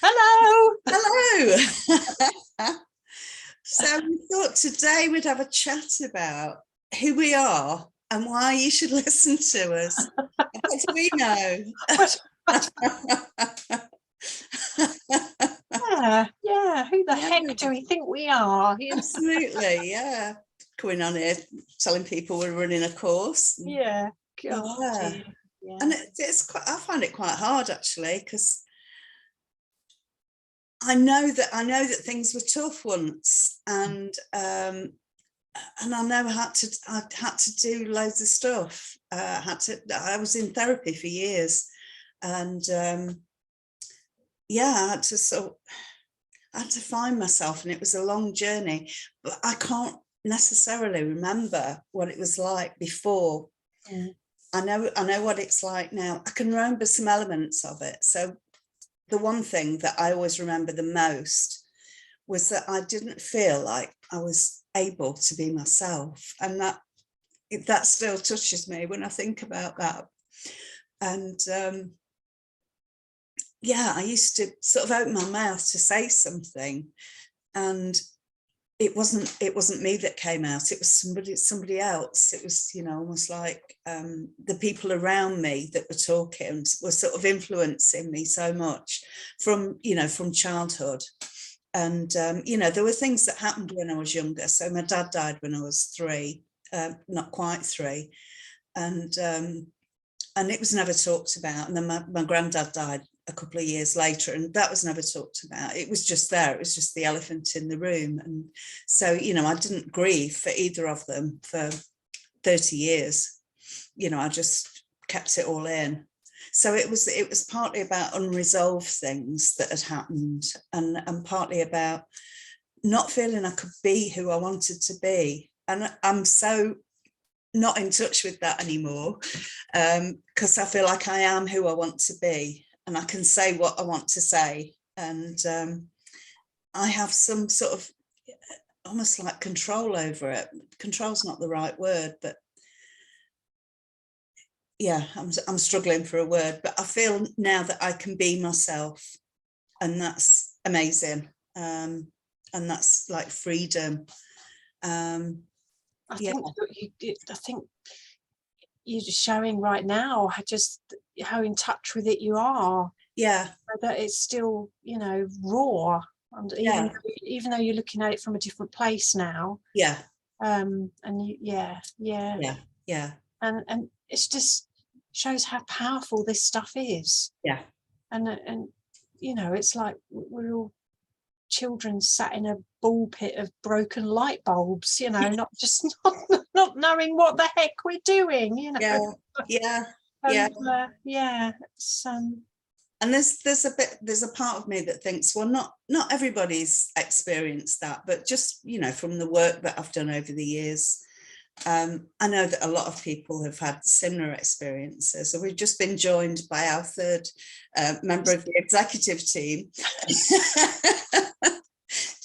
Hello. Hello. So we thought today we'd have a chat about who we are and why you should listen to us. What do we know? Yeah. Who the heck do we think we are? Absolutely, yeah. Coming on here, telling people we're running a course. Yeah. God, yeah. Yeah. And it's quite, I find it quite hard actually, because I know that things were tough once, and I know I had to do loads of stuff. I was in therapy for years, and I had to find myself, and it was a long journey. But I can't necessarily remember what it was like before. I know what it's like now. I can remember some elements of it. So the one thing that I always remember the most was that I didn't feel like I was able to be myself, and that still touches me when I think about that. And I used to sort of open my mouth to say something, and it wasn't me that came out. It was somebody else. It was, almost like the people around me that were talking were sort of influencing me so much from childhood. And there were things that happened when I was younger. So my dad died when I was 3, not quite 3, and it was never talked about. And then my granddad died a couple of years later, and that was never talked about. It was just there. It was just the elephant in the room. And so, I didn't grieve for either of them for 30 years. I just kept it all in. So it was partly about unresolved things that had happened, and partly about not feeling I could be who I wanted to be. And I'm so not in touch with that anymore, because I feel like I am who I want to be, and I can say what I want to say. And I have some sort of almost like control over it. Control's not the right word, but I'm struggling for a word, but I feel now that I can be myself, and that's amazing. And that's like freedom. I think you're just showing right now how in touch with it you are. Yeah. That it's still, raw. And even though you're looking at it from a different place now. Yeah. And Yeah. And it's just shows how powerful this stuff is. Yeah. And it's like we're all children sat in a ball pit of broken light bulbs, not just not knowing what the heck we're doing, Yeah. It's, and there's a part of me that thinks, well, not everybody's experienced that, but just from the work that I've done over the years, I know that a lot of people have had similar experiences. So we've just been joined by our third member of the executive team.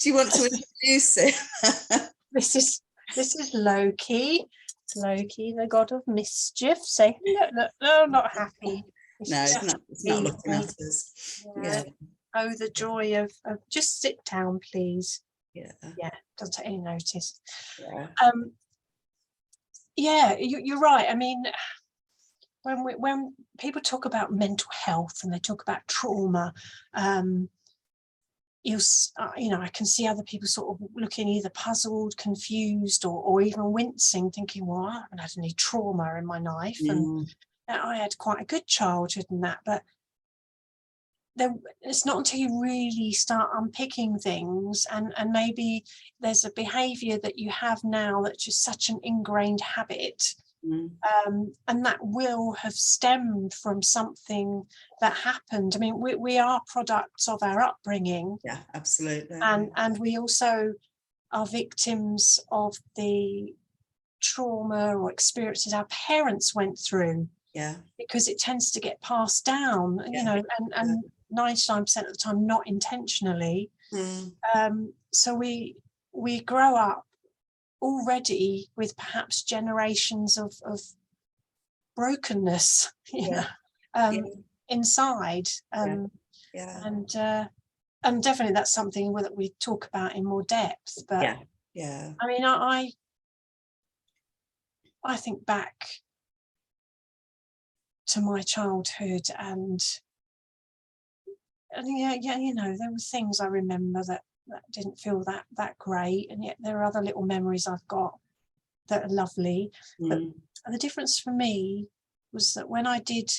Do you want to introduce him? This is Loki, the god of mischief. Say no, not happy. It's not looking at us. Yeah. Oh, the joy of just sit down, please. Yeah. Doesn't take any notice. Yeah. You're right. I mean, when people talk about mental health and they talk about trauma, I can see other people sort of looking either puzzled, confused, or even wincing, thinking, well, I haven't had any trauma in my life, and I had quite a good childhood and that, but it's not until you really start unpicking things, and maybe there's a behaviour that you have now that's just such an ingrained habit, and that will have stemmed from something that happened. I mean, we are products of our upbringing. Yeah, absolutely. And we also are victims of the trauma or experiences our parents went through. Yeah. Because it tends to get passed down, and 99% of the time not intentionally. So we grow up already with perhaps generations of brokenness, inside. And and definitely that's something that we talk about in more depth. But yeah. I mean, I think back to my childhood, and yeah, you know, there were things I remember that didn't feel that great, and yet there are other little memories I've got that are lovely. But the difference for me was that when I did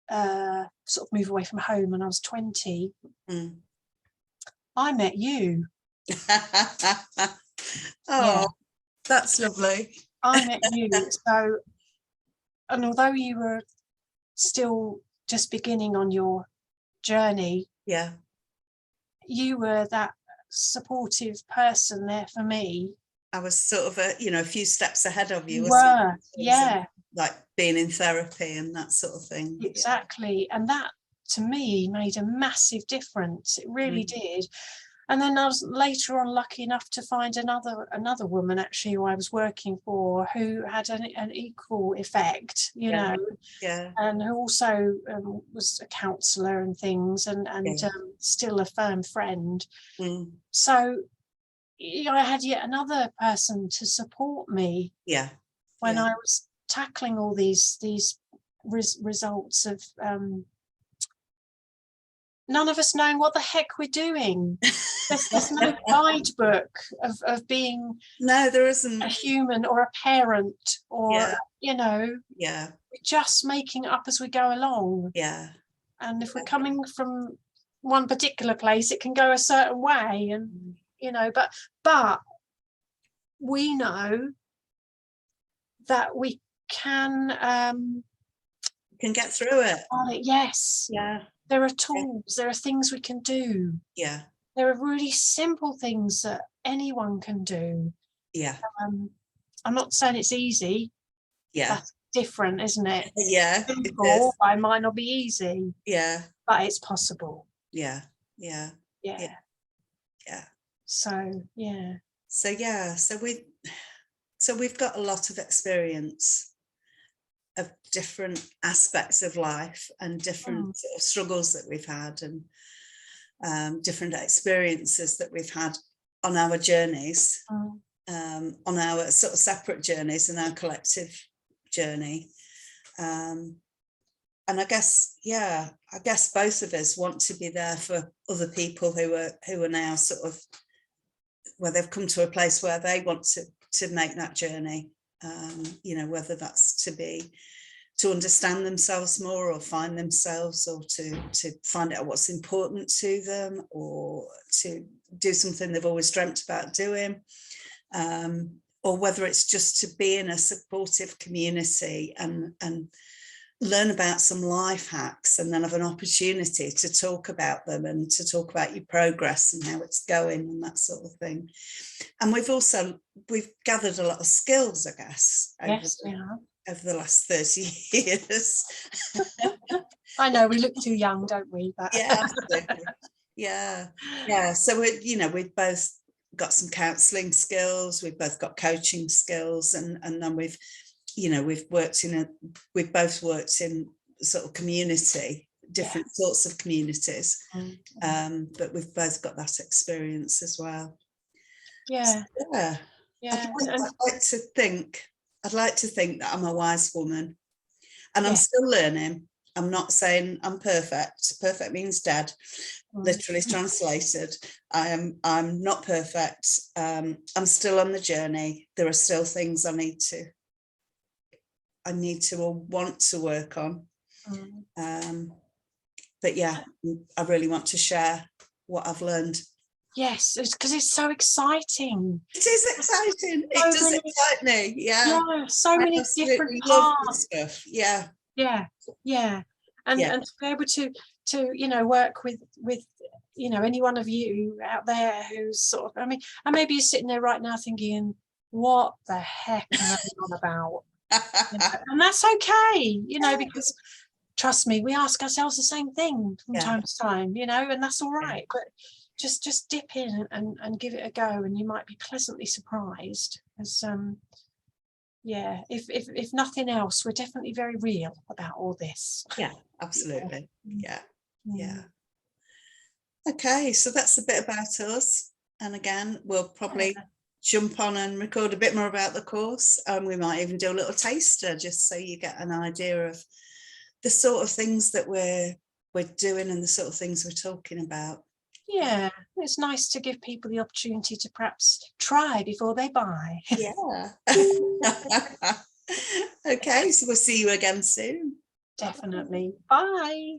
sort of move away from home when I was 20, I met you. Oh, that's lovely. I met you. So, and although you were still just beginning on your journey, you were that supportive person there for me. I was sort of a few steps ahead of you. You were, yeah. Like being in therapy and that sort of thing. Exactly. And that to me made a massive difference. It really did. And then I was later on lucky enough to find another woman actually who I was working for, who had an equal effect, you know, and who also was a counsellor and things, and still a firm friend. So I had yet another person to support me when I was tackling all these results of none of us knowing what the heck we're doing. There's no guidebook of being there isn't a human or a parent or you know, we're just making it up as we go along. And if we're coming from one particular place, it can go a certain way, and you know, but we know that we can get through it. Yes. There are tools, there are things we can do. There are really simple things that anyone can do. I'm not saying it's easy. That's different, isn't it? Simple, it might not be easy. But it's possible. So we've got a lot of experience of different aspects of life and different sort of struggles that we've had, and different experiences that we've had on our journeys, on our sort of separate journeys and our collective journey. And I guess both of us want to be there for other people who are now sort of where they've come to a place where they want to make that journey. You know, whether that's to understand themselves more, or find themselves, or to find out what's important to them, or to do something they've always dreamt about doing, or whether it's just to be in a supportive community and learn about some life hacks, and then have an opportunity to talk about them and to talk about your progress and how it's going and that sort of thing. And we've gathered a lot of skills, I guess, over the last 30 years. I know, we look too young, don't we? But absolutely. So we've both got some counselling skills, we've both got coaching skills, and then we've both worked in sort of community, different sorts of communities, but we've both got that experience as well. I'd like to think that I'm a wise woman, and I'm still learning. I'm not saying I'm perfect. Perfect means dead, literally translated. I'm not perfect. I'm still on the journey. There are still things I need to or want to work on. But I really want to share what I've learned. Yes, it's because it's so exciting. It is exciting. It does excite me. So many different parts. Stuff. And to be able to work with any one of you out there who's sort of, and maybe you're sitting there right now thinking, what the heck am I on about? And that's okay, because trust me, we ask ourselves the same thing from time to time, and that's all right. But just dip in and give it a go, and you might be pleasantly surprised. As if nothing else, we're definitely very real about all this. Absolutely. Okay, so that's a bit about us. And again, we'll probably jump on and record a bit more about the course. We might even do a little taster just so you get an idea of the sort of things that we're doing and the sort of things we're talking about. Yeah, it's nice to give people the opportunity to perhaps try before they buy. Yeah. Okay, so we'll see you again soon. Definitely. Bye.